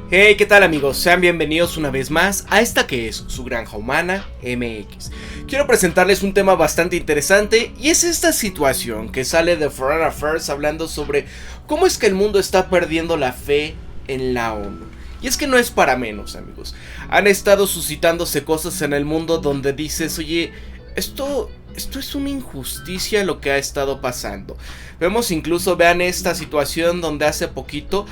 Hey, ¿qué tal amigos? Sean bienvenidos una vez más a esta que es su Granja Humana MX. Quiero presentarles un tema bastante interesante y es esta situación que sale de Foreign Affairs hablando sobre cómo es que el mundo está perdiendo la fe en la ONU. Y es que no es para menos, amigos. Han estado suscitándose cosas en el mundo donde dices, oye, esto es una injusticia lo que ha estado pasando. Vemos incluso, vean esta situación donde hace poquito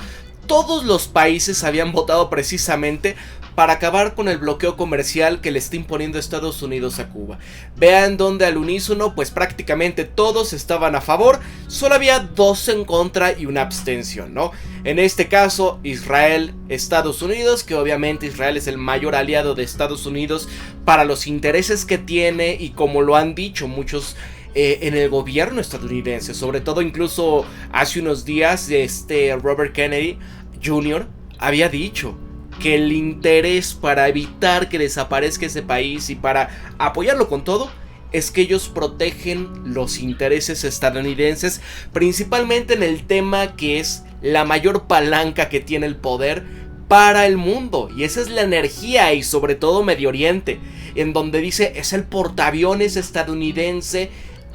todos los países habían votado precisamente para acabar con el bloqueo comercial que le está imponiendo Estados Unidos a Cuba. Vean donde al unísono pues prácticamente todos estaban a favor, solo había dos en contra y una abstención, ¿no? En este caso Israel, Estados Unidos, que obviamente Israel es el mayor aliado de Estados Unidos para los intereses que tiene y como lo han dicho muchos en el gobierno estadounidense, sobre todo incluso hace unos días Robert Kennedy Jr. había dicho que el interés para evitar que desaparezca ese país y para apoyarlo con todo es que ellos protegen los intereses estadounidenses, principalmente en el tema que es la mayor palanca que tiene el poder para el mundo, y esa es la energía y sobre todo Medio Oriente, en donde dice es el portaaviones estadounidense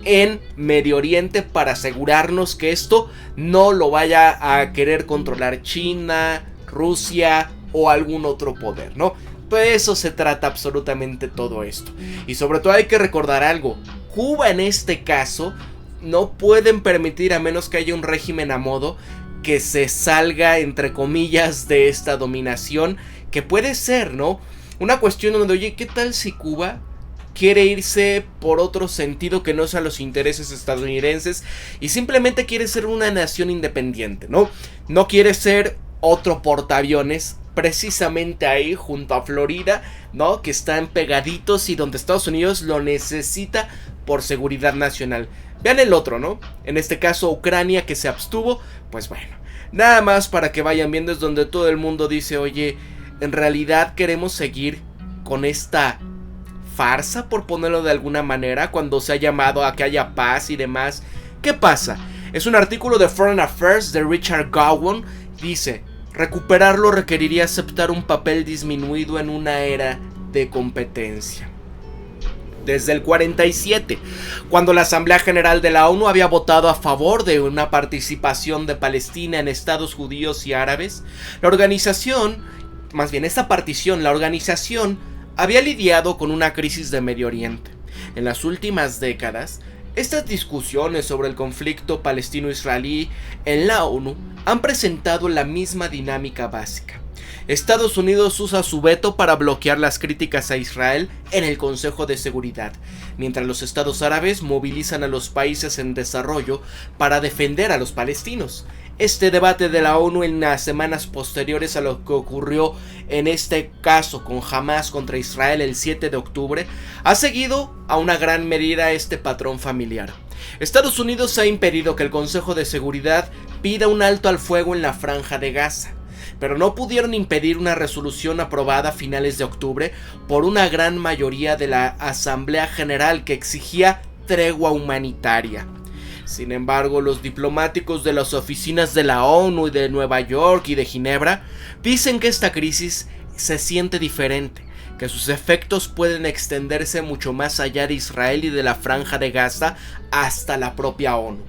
en Medio Oriente para asegurarnos que esto no lo vaya a querer controlar China, Rusia o algún otro poder, ¿no? De eso se trata absolutamente todo esto. Y sobre todo hay que recordar algo: Cuba en este caso no pueden permitir, a menos que haya un régimen a modo, que se salga entre comillas de esta dominación, que puede ser, ¿no? Una cuestión donde, oye, ¿qué tal si Cuba quiere irse por otro sentido que no sean los intereses estadounidenses y simplemente quiere ser una nación independiente, ¿no? No quiere ser otro portaaviones precisamente ahí junto a Florida, ¿no? Que están pegaditos y donde Estados Unidos lo necesita por seguridad nacional. Vean el otro, ¿no? En este caso Ucrania, que se abstuvo. Pues bueno, nada más para que vayan viendo, es donde todo el mundo dice, oye, en realidad queremos seguir con esta farsa, por ponerlo de alguna manera, cuando se ha llamado a que haya paz y demás. ¿Qué pasa? Es un artículo de Foreign Affairs de Richard Gowan. Dice: recuperarlo requeriría aceptar un papel disminuido en una era de competencia. Desde el 47, cuando la Asamblea General de la ONU había votado a favor de una participación de Palestina en estados judíos y árabes, la organización había lidiado con una crisis de Medio Oriente. En las últimas décadas, estas discusiones sobre el conflicto palestino-israelí en la ONU han presentado la misma dinámica básica. Estados Unidos usa su veto para bloquear las críticas a Israel en el Consejo de Seguridad, mientras los estados árabes movilizan a los países en desarrollo para defender a los palestinos. Este debate de la ONU en las semanas posteriores a lo que ocurrió en este caso con Hamas contra Israel el 7 de octubre ha seguido a una gran medida este patrón familiar. Estados Unidos ha impedido que el Consejo de Seguridad pida un alto al fuego en la Franja de Gaza, pero no pudieron impedir una resolución aprobada a finales de octubre por una gran mayoría de la Asamblea General que exigía tregua humanitaria. Sin embargo, los diplomáticos de las oficinas de la ONU y de Nueva York y de Ginebra dicen que esta crisis se siente diferente, que sus efectos pueden extenderse mucho más allá de Israel y de la Franja de Gaza hasta la propia ONU.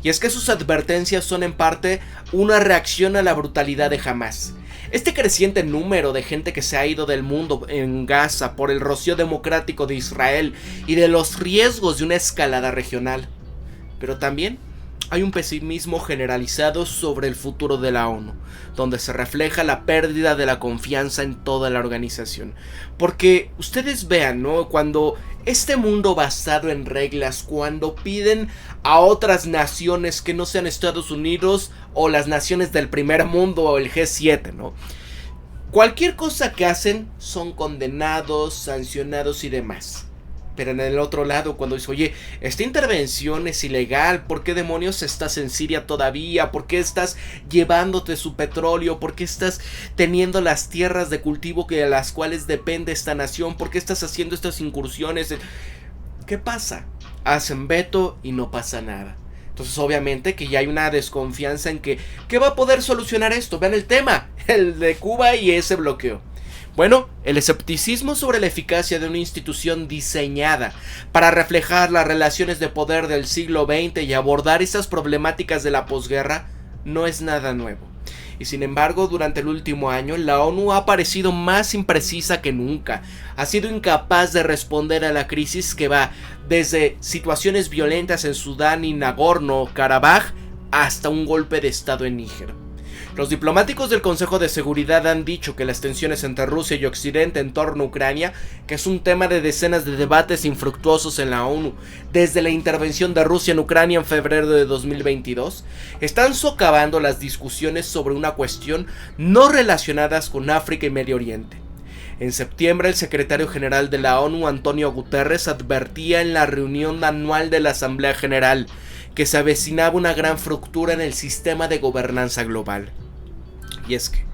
Y es que sus advertencias son en parte una reacción a la brutalidad de Hamas. Este creciente número de gente que se ha ido del mundo en Gaza por el rocío democrático de Israel y de los riesgos de una escalada regional. Pero también hay un pesimismo generalizado sobre el futuro de la ONU, donde se refleja la pérdida de la confianza en toda la organización. Porque ustedes vean, ¿no? Cuando este mundo basado en reglas, cuando piden a otras naciones que no sean Estados Unidos o las naciones del primer mundo o el G7, ¿no? Cualquier cosa que hacen son condenados, sancionados y demás. Pero en el otro lado, cuando dice, oye, esta intervención es ilegal, ¿por qué demonios estás en Siria todavía? ¿Por qué estás llevándote su petróleo? ¿Por qué estás teniendo las tierras de cultivo de las cuales depende esta nación? ¿Por qué estás haciendo estas incursiones? ¿Qué pasa? Hacen veto y no pasa nada. Entonces obviamente que ya hay una desconfianza en que ¿qué va a poder solucionar esto? Vean el tema, el de Cuba y ese bloqueo. Bueno, el escepticismo sobre la eficacia de una institución diseñada para reflejar las relaciones de poder del siglo XX y abordar esas problemáticas de la posguerra no es nada nuevo. Y sin embargo, durante el último año, la ONU ha parecido más imprecisa que nunca. Ha sido incapaz de responder a la crisis que va desde situaciones violentas en Sudán y Nagorno-Karabaj hasta un golpe de estado en Níger. Los diplomáticos del Consejo de Seguridad han dicho que las tensiones entre Rusia y Occidente en torno a Ucrania, que es un tema de decenas de debates infructuosos en la ONU desde la intervención de Rusia en Ucrania en febrero de 2022, están socavando las discusiones sobre una cuestión no relacionadas con África y Medio Oriente. En septiembre, el secretario general de la ONU, Antonio Guterres, advertía en la reunión anual de la Asamblea General que se avecinaba una gran fractura en el sistema de gobernanza global. Y es que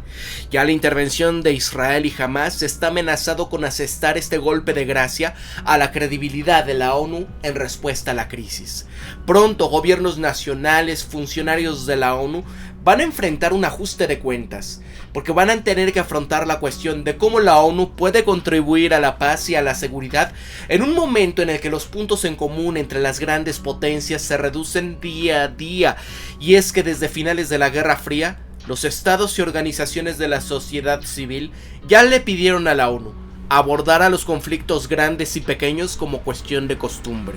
ya la intervención de Israel y Hamas está amenazado con asestar este golpe de gracia a la credibilidad de la ONU en respuesta a la crisis. Pronto gobiernos nacionales, funcionarios de la ONU van a enfrentar un ajuste de cuentas, porque van a tener que afrontar la cuestión de cómo la ONU puede contribuir a la paz y a la seguridad en un momento en el que los puntos en común entre las grandes potencias se reducen día a día, y es que desde finales de la Guerra Fría, los estados y organizaciones de la sociedad civil ya le pidieron a la ONU abordar a los conflictos grandes y pequeños como cuestión de costumbre.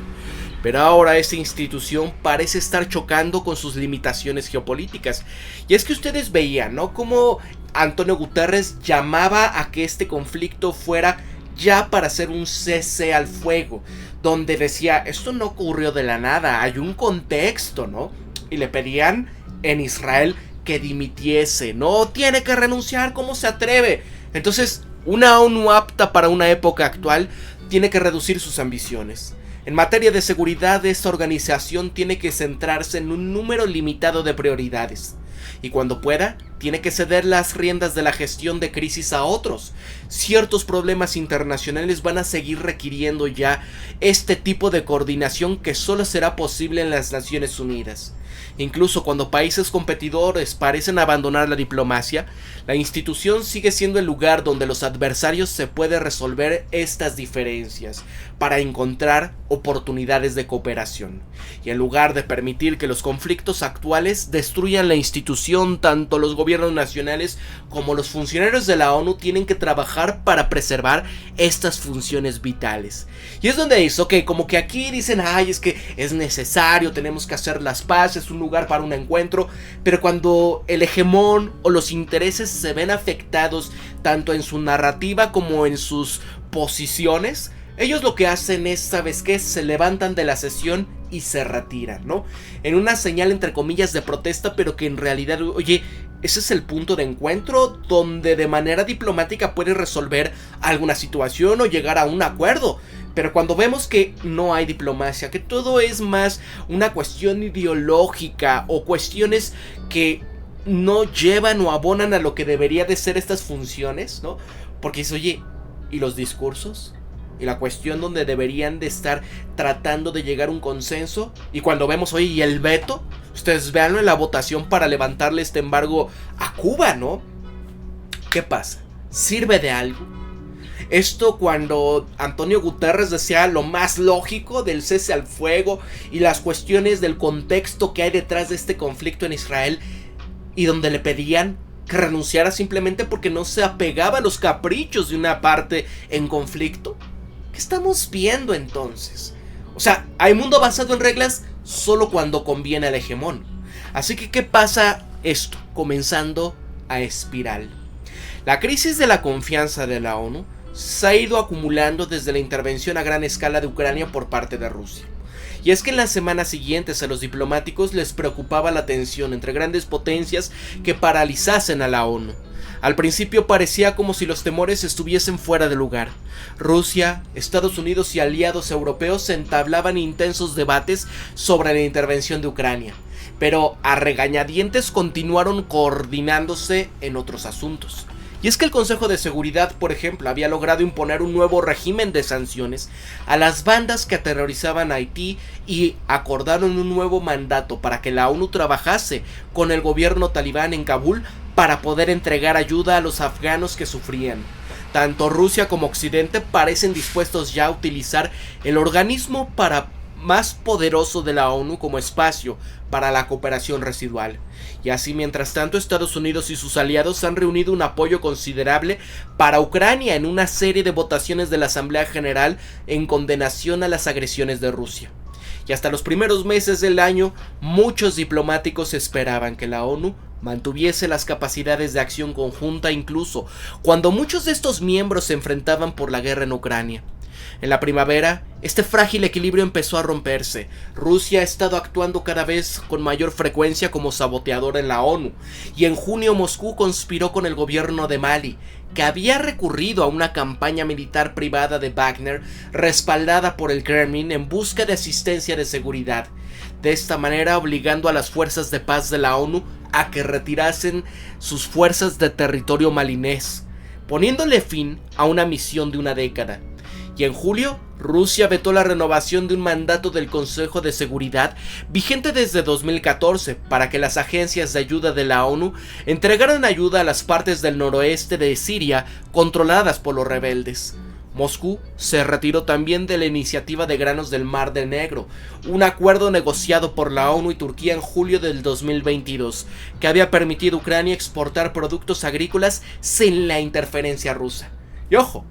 Pero ahora esta institución parece estar chocando con sus limitaciones geopolíticas. Y es que ustedes veían, ¿no?, cómo Antonio Guterres llamaba a que este conflicto fuera ya para hacer un cese al fuego, donde decía, esto no ocurrió de la nada, hay un contexto, ¿no? Y le pedían en Israel que dimitiese, no tiene que renunciar, ¿cómo se atreve? Entonces, una ONU apta para una época actual tiene que reducir sus ambiciones. En materia de seguridad, esta organización tiene que centrarse en un número limitado de prioridades. Y cuando pueda, tiene que ceder las riendas de la gestión de crisis a otros. Ciertos problemas internacionales van a seguir requiriendo ya este tipo de coordinación que solo será posible en las Naciones Unidas. Incluso cuando países competidores parecen abandonar la diplomacia, la institución sigue siendo el lugar donde los adversarios se pueden resolver estas diferencias para encontrar oportunidades de cooperación. Y en lugar de permitir que los conflictos actuales destruyan la institución, tanto los gobiernos nacionales como los funcionarios de la ONU tienen que trabajar para preservar estas funciones vitales. Y es donde dice, ok, como que aquí dicen, ay, es que es necesario, tenemos que hacer las paces, un lugar para un encuentro, pero cuando el hegemón o los intereses se ven afectados tanto en su narrativa como en sus posiciones, ellos lo que hacen es, ¿sabes qué? Se levantan de la sesión y se retiran, ¿no? En una señal entre comillas de protesta, pero que en realidad, oye, ese es el punto de encuentro donde de manera diplomática puedes resolver alguna situación o llegar a un acuerdo. Pero cuando vemos que no hay diplomacia, que todo es más una cuestión ideológica o cuestiones que no llevan o abonan a lo que debería de ser estas funciones, ¿no? Porque es, oye, ¿y los discursos? Y la cuestión donde deberían de estar tratando de llegar a un consenso. Y cuando vemos, oye, ¿y el veto? Ustedes véanlo en la votación para levantarle este embargo a Cuba, ¿no? ¿Qué pasa? ¿Sirve de algo? Esto cuando Antonio Guterres decía lo más lógico del cese al fuego y las cuestiones del contexto que hay detrás de este conflicto en Israel, y donde le pedían que renunciara simplemente porque no se apegaba a los caprichos de una parte en conflicto. ¿Qué estamos viendo entonces? O sea, hay mundo basado en reglas solo cuando conviene al hegemón. Así que, ¿qué pasa esto? Comenzando a espiral. La crisis de la confianza de la ONU se ha ido acumulando desde la intervención a gran escala de Ucrania por parte de Rusia. Y es que en las semanas siguientes a los diplomáticos les preocupaba la tensión entre grandes potencias que paralizasen a la ONU. Al principio parecía como si los temores estuviesen fuera de lugar. Rusia, Estados Unidos y aliados europeos entablaban intensos debates sobre la intervención de Ucrania, pero a regañadientes continuaron coordinándose en otros asuntos. Y es que el Consejo de Seguridad, por ejemplo, había logrado imponer un nuevo régimen de sanciones a las bandas que aterrorizaban a Haití y acordaron un nuevo mandato para que la ONU trabajase con el gobierno talibán en Kabul para poder entregar ayuda a los afganos que sufrían. Tanto Rusia como Occidente parecen dispuestos ya a utilizar el organismo más poderoso de la ONU como espacio para la cooperación residual. Y así, mientras tanto, Estados Unidos y sus aliados han reunido un apoyo considerable para Ucrania en una serie de votaciones de la Asamblea General en condenación a las agresiones de Rusia. Y hasta los primeros meses del año, muchos diplomáticos esperaban que la ONU mantuviese las capacidades de acción conjunta incluso cuando muchos de estos miembros se enfrentaban por la guerra en Ucrania. En la primavera, este frágil equilibrio empezó a romperse. Rusia ha estado actuando cada vez con mayor frecuencia como saboteador en la ONU, y en junio Moscú conspiró con el gobierno de Mali, que había recurrido a una campaña militar privada de Wagner respaldada por el Kremlin en busca de asistencia de seguridad, de esta manera obligando a las fuerzas de paz de la ONU a que retirasen sus fuerzas de territorio malinés, poniéndole fin a una misión de una década. Y en julio, Rusia vetó la renovación de un mandato del Consejo de Seguridad vigente desde 2014 para que las agencias de ayuda de la ONU entregaran ayuda a las partes del noroeste de Siria controladas por los rebeldes. Moscú se retiró también de la iniciativa de granos del Mar del Negro, un acuerdo negociado por la ONU y Turquía en julio del 2022, que había permitido a Ucrania exportar productos agrícolas sin la interferencia rusa. Y ojo,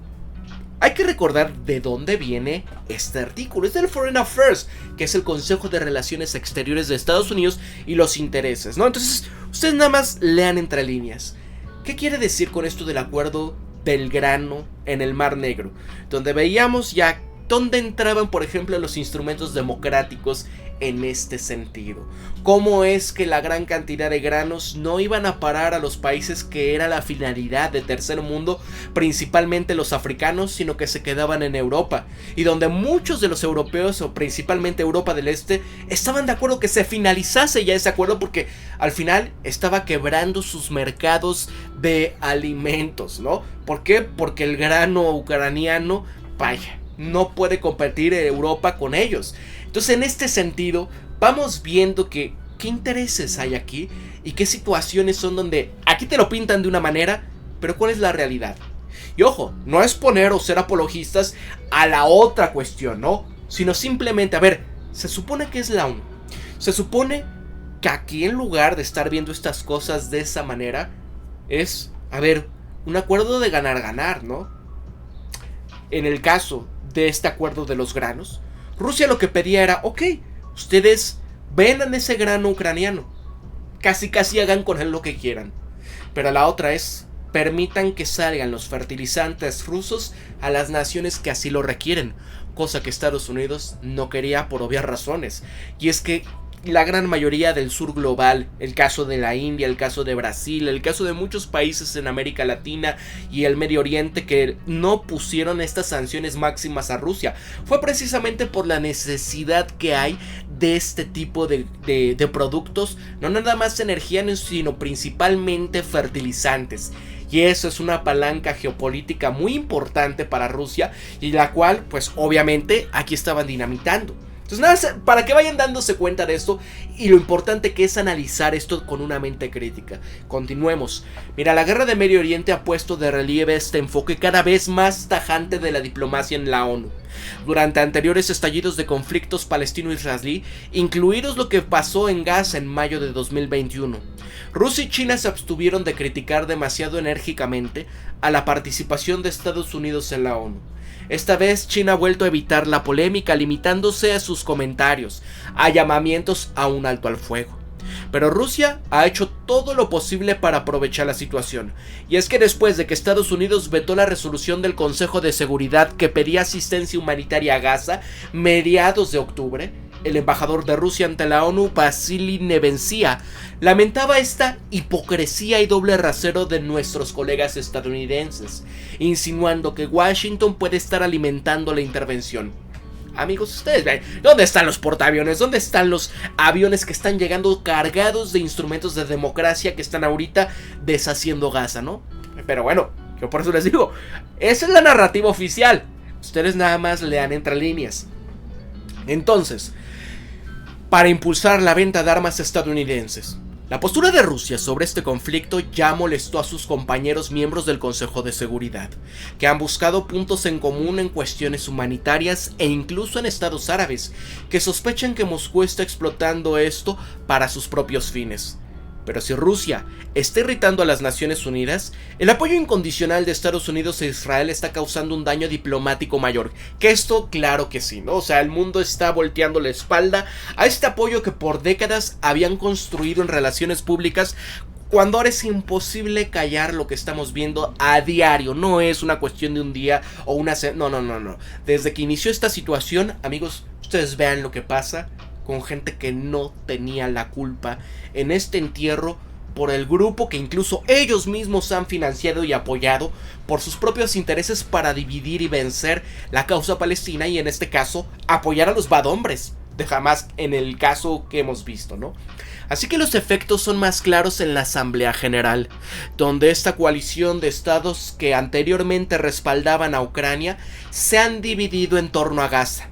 hay que recordar de dónde viene este artículo. Es del Foreign Affairs, que es el Consejo de Relaciones Exteriores de Estados Unidos y los intereses, ¿no? Entonces, ustedes nada más lean entre líneas. ¿Qué quiere decir con esto del acuerdo del grano en el Mar Negro? Donde veíamos ya dónde entraban, por ejemplo, los instrumentos democráticos en este sentido. Cómo es que la gran cantidad de granos no iban a parar a los países que era la finalidad de tercer mundo, principalmente los africanos, sino que se quedaban en Europa, y donde muchos de los europeos, o principalmente Europa del Este, estaban de acuerdo que se finalizase ya ese acuerdo, porque al final estaba quebrando sus mercados de alimentos, ¿no? ¿Por qué? Porque el grano ucraniano, vaya, no puede competir Europa con ellos. Entonces, en este sentido, vamos viendo qué intereses hay aquí y qué situaciones son donde aquí te lo pintan de una manera, pero ¿cuál es la realidad? Y ojo, no es poner o ser apologistas a la otra cuestión, ¿no? Sino simplemente, a ver, se supone que es la ONU. Se supone que aquí, en lugar de estar viendo estas cosas de esa manera, es, a ver, un acuerdo de ganar-ganar, ¿no? En el caso de este acuerdo de los granos, Rusia lo que pedía era, ok, ustedes vendan ese grano ucraniano, casi hagan con él lo que quieran, pero la otra es, permitan que salgan los fertilizantes rusos a las naciones que así lo requieren, cosa que Estados Unidos no quería por obvias razones, y es que la gran mayoría del sur global, el caso de la India, el caso de Brasil, el caso de muchos países en América Latina y el Medio Oriente que no pusieron estas sanciones máximas a Rusia, fue precisamente por la necesidad que hay de este tipo de productos, no nada más energía, sino principalmente fertilizantes. Y eso es una palanca geopolítica muy importante para Rusia, y la cual, pues obviamente, aquí estaban dinamitando. Entonces nada, para que vayan dándose cuenta de esto y lo importante que es analizar esto con una mente crítica. Continuemos. Mira, la guerra de Medio Oriente ha puesto de relieve este enfoque cada vez más tajante de la diplomacia en la ONU. Durante anteriores estallidos de conflictos palestino-israelí, incluidos lo que pasó en Gaza en mayo de 2021, Rusia y China se abstuvieron de criticar demasiado enérgicamente a la participación de Estados Unidos en la ONU. Esta vez China ha vuelto a evitar la polémica, limitándose a sus comentarios, a llamamientos a un alto al fuego. Pero Rusia ha hecho todo lo posible para aprovechar la situación. Y es que después de que Estados Unidos vetó la resolución del Consejo de Seguridad que pedía asistencia humanitaria a Gaza, mediados de octubre, el embajador de Rusia ante la ONU, Vasily Nevencia, lamentaba esta hipocresía y doble rasero de nuestros colegas estadounidenses, insinuando que Washington puede estar alimentando la intervención. Amigos, ustedes ven, ¿dónde están los portaaviones? ¿Dónde están los aviones que están llegando cargados de instrumentos de democracia que están ahorita deshaciendo Gaza, ¿no? Pero bueno, yo por eso les digo, esa es la narrativa oficial. Ustedes nada más lean entre líneas. Entonces, para impulsar la venta de armas estadounidenses. La postura de Rusia sobre este conflicto ya molestó a sus compañeros miembros del Consejo de Seguridad, que han buscado puntos en común en cuestiones humanitarias e incluso en estados árabes, que sospechan que Moscú está explotando esto para sus propios fines. Pero si Rusia está irritando a las Naciones Unidas, el apoyo incondicional de Estados Unidos a Israel está causando un daño diplomático mayor. Que esto, claro que sí, ¿no? O sea, el mundo está volteando la espalda a este apoyo que por décadas habían construido en relaciones públicas, cuando ahora es imposible callar lo que estamos viendo a diario. No es una cuestión de un día o una... No. Desde que inició esta situación, amigos, ustedes vean lo que pasa con gente que no tenía la culpa en este entierro por el grupo que incluso ellos mismos han financiado y apoyado por sus propios intereses para dividir y vencer la causa palestina y en este caso apoyar a los bad hombres de Hamas en el caso que hemos visto, ¿no? Así que los efectos son más claros en la Asamblea General, donde esta coalición de estados que anteriormente respaldaban a Ucrania se han dividido en torno a Gaza.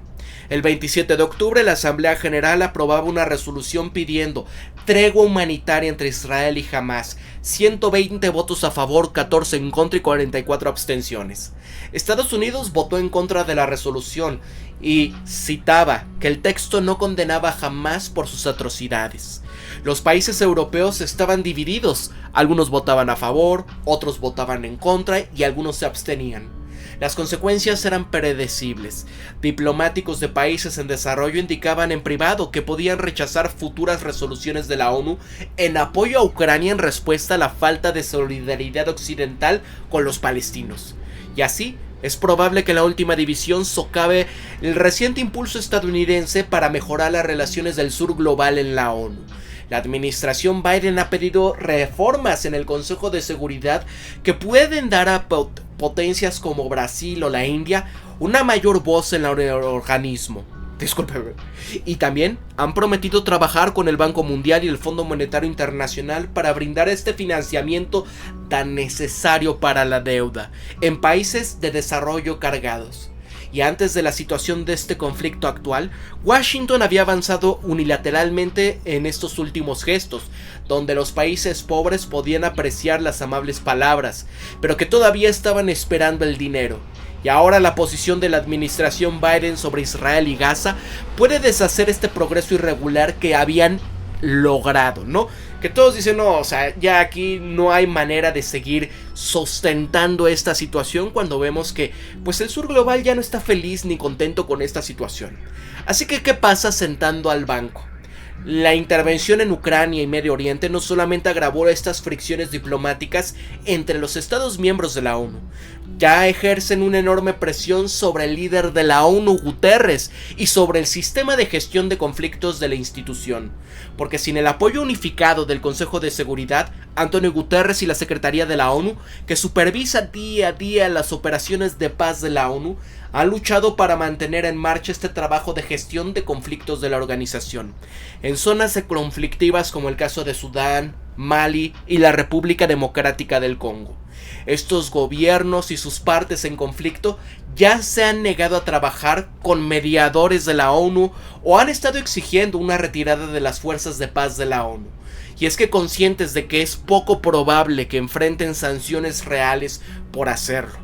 El 27 de octubre la Asamblea General aprobaba una resolución pidiendo tregua humanitaria entre Israel y Hamas, 120 votos a favor, 14 en contra y 44 abstenciones. Estados Unidos votó en contra de la resolución y citaba que el texto no condenaba a Hamas por sus atrocidades. Los países europeos estaban divididos, algunos votaban a favor, otros votaban en contra y algunos se abstenían. Las consecuencias eran predecibles. Diplomáticos de países en desarrollo indicaban en privado que podían rechazar futuras resoluciones de la ONU en apoyo a Ucrania en respuesta a la falta de solidaridad occidental con los palestinos. Y así, es probable que la última división socave el reciente impulso estadounidense para mejorar las relaciones del sur global en la ONU. La administración Biden ha pedido reformas en el Consejo de Seguridad que pueden dar a potencias como Brasil o la India una mayor voz en el organismo. Discúlpeme. Y también han prometido trabajar con el Banco Mundial y el Fondo Monetario Internacional para brindar este financiamiento tan necesario para la deuda en países de desarrollo cargados. Y antes de la situación de este conflicto actual, Washington había avanzado unilateralmente en estos últimos gestos, donde los países pobres podían apreciar las amables palabras, pero que todavía estaban esperando el dinero. Y ahora la posición de la administración Biden sobre Israel y Gaza puede deshacer este progreso irregular que habían logrado, ¿no? Que todos dicen, no, o sea, ya aquí no hay manera de seguir sustentando esta situación cuando vemos que, pues el sur global ya no está feliz ni contento con esta situación. Así que, ¿qué pasa sentando al banco? La intervención en Ucrania y Medio Oriente no solamente agravó estas fricciones diplomáticas entre los estados miembros de la ONU, ya ejercen una enorme presión sobre el líder de la ONU, Guterres, y sobre el sistema de gestión de conflictos de la institución, porque sin el apoyo unificado del Consejo de Seguridad, Antonio Guterres y la Secretaría de la ONU, que supervisa día a día las operaciones de paz de la ONU, han luchado para mantener en marcha este trabajo de gestión de conflictos de la organización, en zonas conflictivas como el caso de Sudán, Mali y la República Democrática del Congo. Estos gobiernos y sus partes en conflicto ya se han negado a trabajar con mediadores de la ONU o han estado exigiendo una retirada de las fuerzas de paz de la ONU. Y es que conscientes de que es poco probable que enfrenten sanciones reales por hacerlo.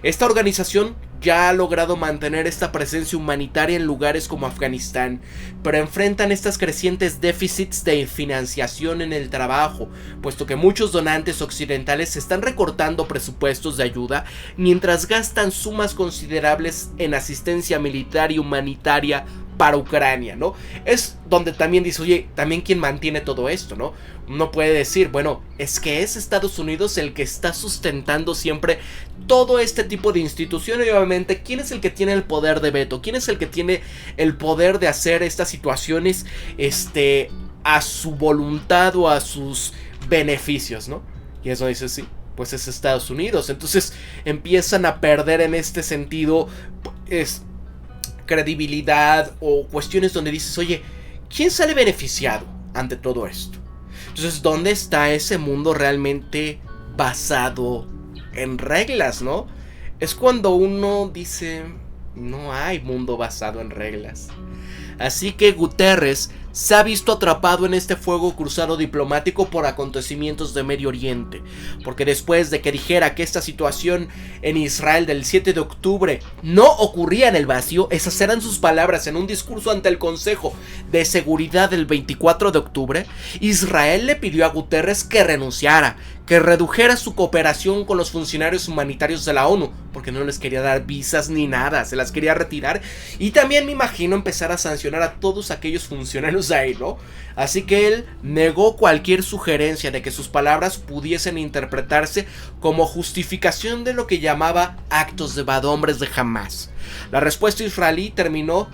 Esta organización ya ha logrado mantener esta presencia humanitaria en lugares como Afganistán, pero enfrentan estos crecientes déficits de financiación en el trabajo, puesto que muchos donantes occidentales están recortando presupuestos de ayuda mientras gastan sumas considerables en asistencia militar y humanitaria para Ucrania, ¿no? Es donde también dice, oye, también quién mantiene todo esto, ¿no? Uno puede decir, bueno, es que es Estados Unidos el que está sustentando siempre todo este tipo de institución y obviamente, ¿quién es el que tiene el poder de veto? ¿Quién es el que tiene el poder de hacer estas situaciones, a su voluntad o a sus beneficios, ¿no? Y eso dice, sí, pues es Estados Unidos. Entonces empiezan a perder en este sentido, credibilidad o cuestiones donde dices, oye, ¿quién sale beneficiado ante todo esto? Entonces, ¿dónde está ese mundo realmente basado en reglas, ¿no? Es cuando uno dice, no hay mundo basado en reglas. Así que Guterres se ha visto atrapado en este fuego cruzado diplomático por acontecimientos de Medio Oriente, porque después de que dijera que esta situación en Israel del 7 de octubre no ocurría en el vacío, esas eran sus palabras en un discurso ante el Consejo de Seguridad del 24 de octubre, Israel le pidió a Guterres que renunciara, que redujera su cooperación con los funcionarios humanitarios de la ONU, porque no les quería dar visas ni nada, se las quería retirar, y también me imagino empezar a sancionar a todos aquellos funcionarios de ahí, ¿no? Así que él negó cualquier sugerencia de que sus palabras pudiesen interpretarse como justificación de lo que llamaba actos de bad hombres de Hamás. La respuesta israelí terminó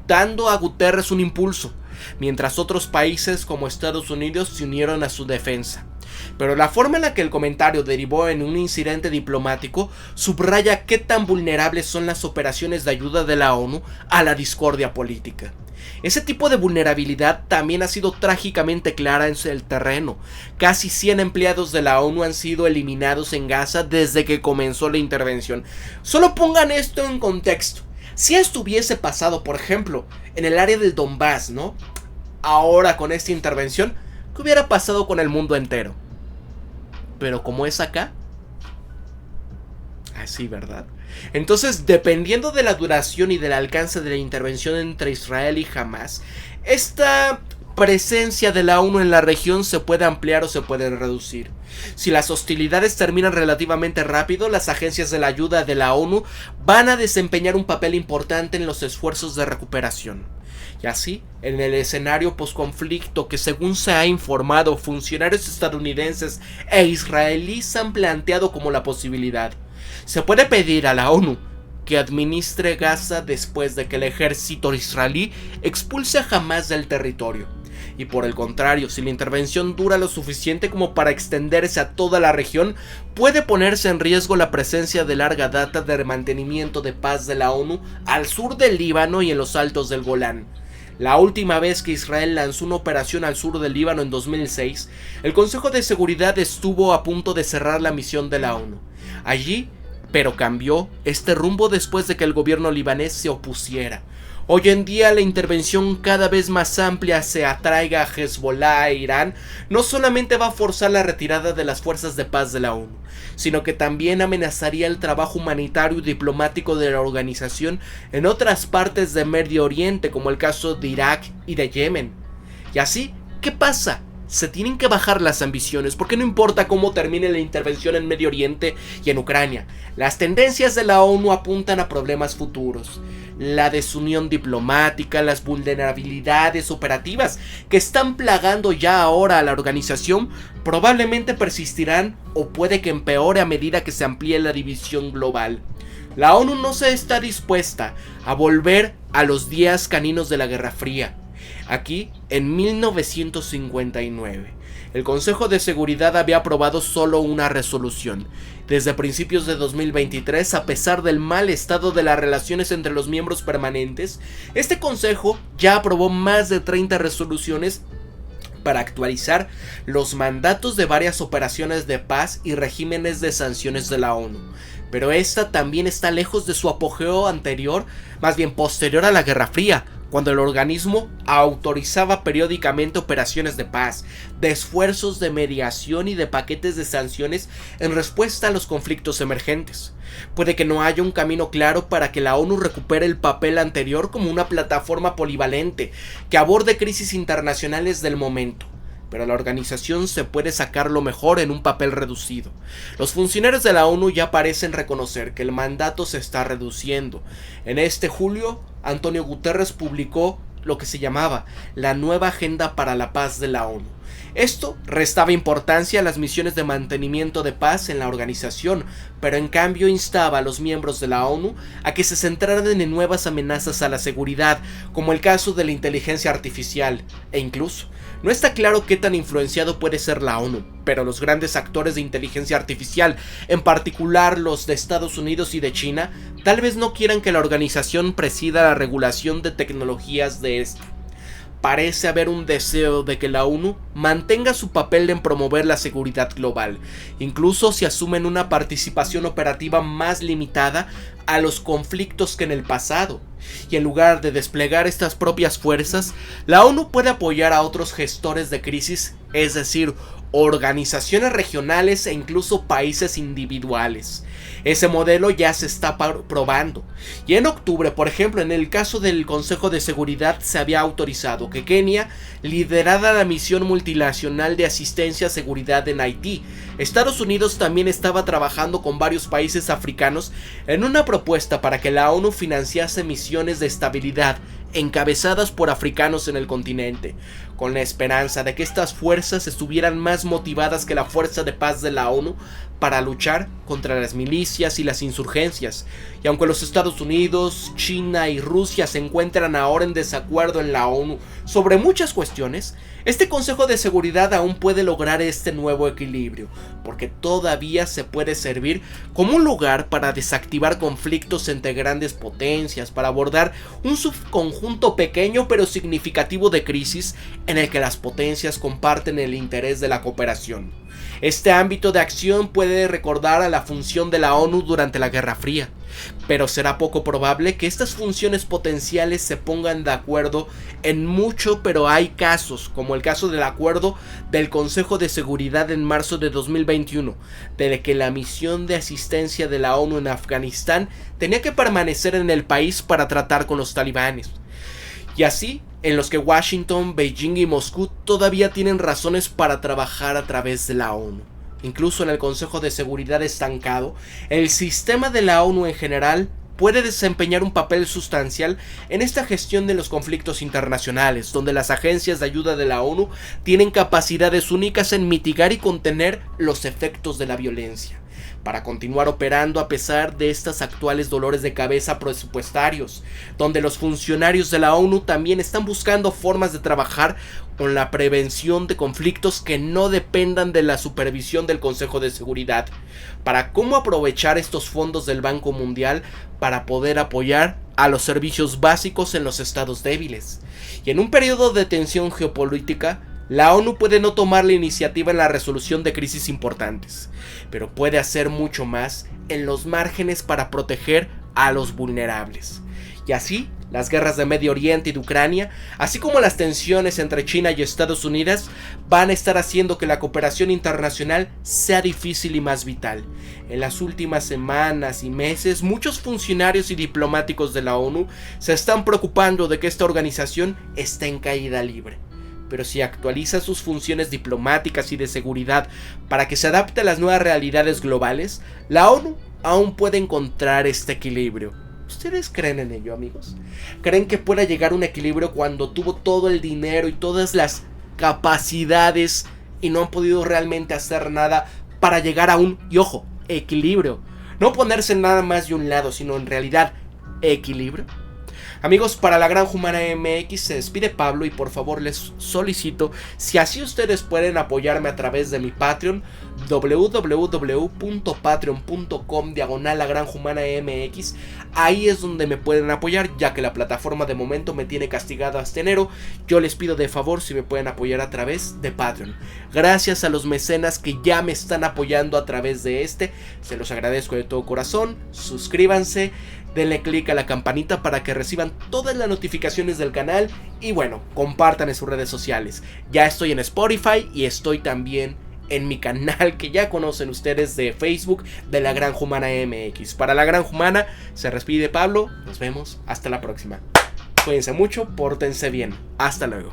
dando a Guterres un impulso, mientras otros países como Estados Unidos se unieron a su defensa. Pero la forma en la que el comentario derivó en un incidente diplomático subraya qué tan vulnerables son las operaciones de ayuda de la ONU a la discordia política. Ese tipo de vulnerabilidad también ha sido trágicamente clara en el terreno. Casi 100 empleados de la ONU han sido eliminados en Gaza desde que comenzó la intervención. Solo pongan esto en contexto. Si esto hubiese pasado, por ejemplo, en el área del Donbass, ¿no? Ahora con esta intervención, ¿qué hubiera pasado con el mundo entero? Pero como es acá, así, ¿verdad? Entonces, dependiendo de la duración y del alcance de la intervención entre Israel y Hamás, esta presencia de la ONU en la región se puede ampliar o se puede reducir. Si las hostilidades terminan relativamente rápido, las agencias de la ayuda de la ONU van a desempeñar un papel importante en los esfuerzos de recuperación. Y así, en el escenario posconflicto que según se ha informado, funcionarios estadounidenses e israelíes han planteado como la posibilidad. Se puede pedir a la ONU que administre Gaza después de que el ejército israelí expulse a Hamás del territorio. Y por el contrario, si la intervención dura lo suficiente como para extenderse a toda la región, puede ponerse en riesgo la presencia de larga data de mantenimiento de paz de la ONU al sur del Líbano y en los altos del Golán. La última vez que Israel lanzó una operación al sur del Líbano en 2006, el Consejo de Seguridad estuvo a punto de cerrar la misión de la ONU. Allí, pero cambió este rumbo después de que el gobierno libanés se opusiera. Hoy en día la intervención cada vez más amplia se atraiga a Hezbollah e Irán no solamente va a forzar la retirada de las fuerzas de paz de la ONU, sino que también amenazaría el trabajo humanitario y diplomático de la organización en otras partes de Medio Oriente, como el caso de Irak y de Yemen. Y así, ¿qué pasa? Se tienen que bajar las ambiciones, porque no importa cómo termine la intervención en Medio Oriente y en Ucrania, las tendencias de la ONU apuntan a problemas futuros. La desunión diplomática, las vulnerabilidades operativas que están plagando ya ahora a la organización probablemente persistirán o puede que empeore a medida que se amplíe la división global. La ONU no se está dispuesta a volver a los días caninos de la Guerra Fría. Aquí, en 1959, el Consejo de Seguridad había aprobado solo una resolución. Desde principios de 2023, a pesar del mal estado de las relaciones entre los miembros permanentes, este Consejo ya aprobó más de 30 resoluciones para actualizar los mandatos de varias operaciones de paz y regímenes de sanciones de la ONU. Pero esta también está lejos de su apogeo anterior, más bien posterior a la Guerra Fría, cuando el organismo autorizaba periódicamente operaciones de paz, de esfuerzos de mediación y de paquetes de sanciones en respuesta a los conflictos emergentes. Puede que no haya un camino claro para que la ONU recupere el papel anterior como una plataforma polivalente que aborde crisis internacionales del momento, pero la organización se puede sacar lo mejor en un papel reducido. Los funcionarios de la ONU ya parecen reconocer que el mandato se está reduciendo. En este julio, Antonio Guterres publicó lo que se llamaba la nueva agenda para la paz de la ONU. Esto restaba importancia a las misiones de mantenimiento de paz en la organización, pero en cambio instaba a los miembros de la ONU a que se centraran en nuevas amenazas a la seguridad, como el caso de la inteligencia artificial, e incluso no está claro qué tan influenciado puede ser la ONU, pero los grandes actores de inteligencia artificial, en particular los de Estados Unidos y de China, tal vez no quieran que la organización presida la regulación de tecnologías de esta. parece haber un deseo de que la ONU mantenga su papel en promover la seguridad global, incluso si asumen una participación operativa más limitada a los conflictos que en el pasado. Y en lugar de desplegar estas propias fuerzas, la ONU puede apoyar a otros gestores de crisis, es decir, organizaciones regionales e incluso países individuales. Ese modelo ya se está probando. Y en octubre, por ejemplo, en el caso del Consejo de Seguridad, se había autorizado que Kenia liderara la misión multinacional de asistencia a seguridad en Haití. Estados Unidos también estaba trabajando con varios países africanos en una propuesta para que la ONU financiase misiones de estabilidad encabezadas por africanos en el continente, con la esperanza de que estas fuerzas estuvieran más motivadas que la fuerza de paz de la ONU para luchar contra las milicias y las insurgencias. Y aunque los Estados Unidos, China y Rusia se encuentran ahora en desacuerdo en la ONU sobre muchas cuestiones, este Consejo de Seguridad aún puede lograr este nuevo equilibrio, porque todavía se puede servir como un lugar para desactivar conflictos entre grandes potencias, para abordar un subconjunto pequeño pero significativo de crisis en el que las potencias comparten el interés de la cooperación. Este ámbito de acción puede recordar a la función de la ONU durante la Guerra Fría, pero será poco probable que estas funciones potenciales se pongan de acuerdo en mucho, pero hay casos, como el caso del acuerdo del Consejo de Seguridad en marzo de 2021, de que la misión de asistencia de la ONU en Afganistán tenía que permanecer en el país para tratar con los talibanes. Y así, en los que Washington, Beijing y Moscú todavía tienen razones para trabajar a través de la ONU. Incluso en el Consejo de Seguridad estancado, el sistema de la ONU en general puede desempeñar un papel sustancial en esta gestión de los conflictos internacionales, donde las agencias de ayuda de la ONU tienen capacidades únicas en mitigar y contener los efectos de la violencia, para continuar operando a pesar de estos actuales dolores de cabeza presupuestarios, donde los funcionarios de la ONU también están buscando formas de trabajar con la prevención de conflictos que no dependan de la supervisión del Consejo de Seguridad, para cómo aprovechar estos fondos del Banco Mundial para poder apoyar a los servicios básicos en los estados débiles. Y en un periodo de tensión geopolítica, la ONU puede no tomar la iniciativa en la resolución de crisis importantes, pero puede hacer mucho más en los márgenes para proteger a los vulnerables. Y así, las guerras de Medio Oriente y de Ucrania, así como las tensiones entre China y Estados Unidos, van a estar haciendo que la cooperación internacional sea difícil y más vital. En las últimas semanas y meses, muchos funcionarios y diplomáticos de la ONU se están preocupando de que esta organización está en caída libre. Pero si actualiza sus funciones diplomáticas y de seguridad para que se adapte a las nuevas realidades globales, la ONU aún puede encontrar este equilibrio. ¿Ustedes creen en ello, amigos? ¿Creen que pueda llegar a un equilibrio cuando tuvo todo el dinero y todas las capacidades y no han podido realmente hacer nada para llegar a un, y ojo, equilibrio? No ponerse nada más de un lado, sino en realidad equilibrio. Amigos, para la Granja Humana MX se despide Pablo y por favor les solicito, si así ustedes pueden apoyarme a través de mi Patreon, www.patreon.com/La Granja Humana MX. Ahí es donde me pueden apoyar, ya que la plataforma de momento me tiene castigado hasta enero. Yo les pido de favor si me pueden apoyar a través de Patreon. Gracias a los mecenas que ya me están apoyando a través de se los agradezco de todo corazón. Suscríbanse, denle click a la campanita para que reciban todas las notificaciones del canal y bueno, compartan en sus redes sociales. Ya estoy en Spotify y estoy también en mi canal que ya conocen ustedes de Facebook de La Granja Humana MX. Para La Granja Humana se despide Pablo, nos vemos hasta la próxima. Cuídense mucho, pórtense bien, hasta luego.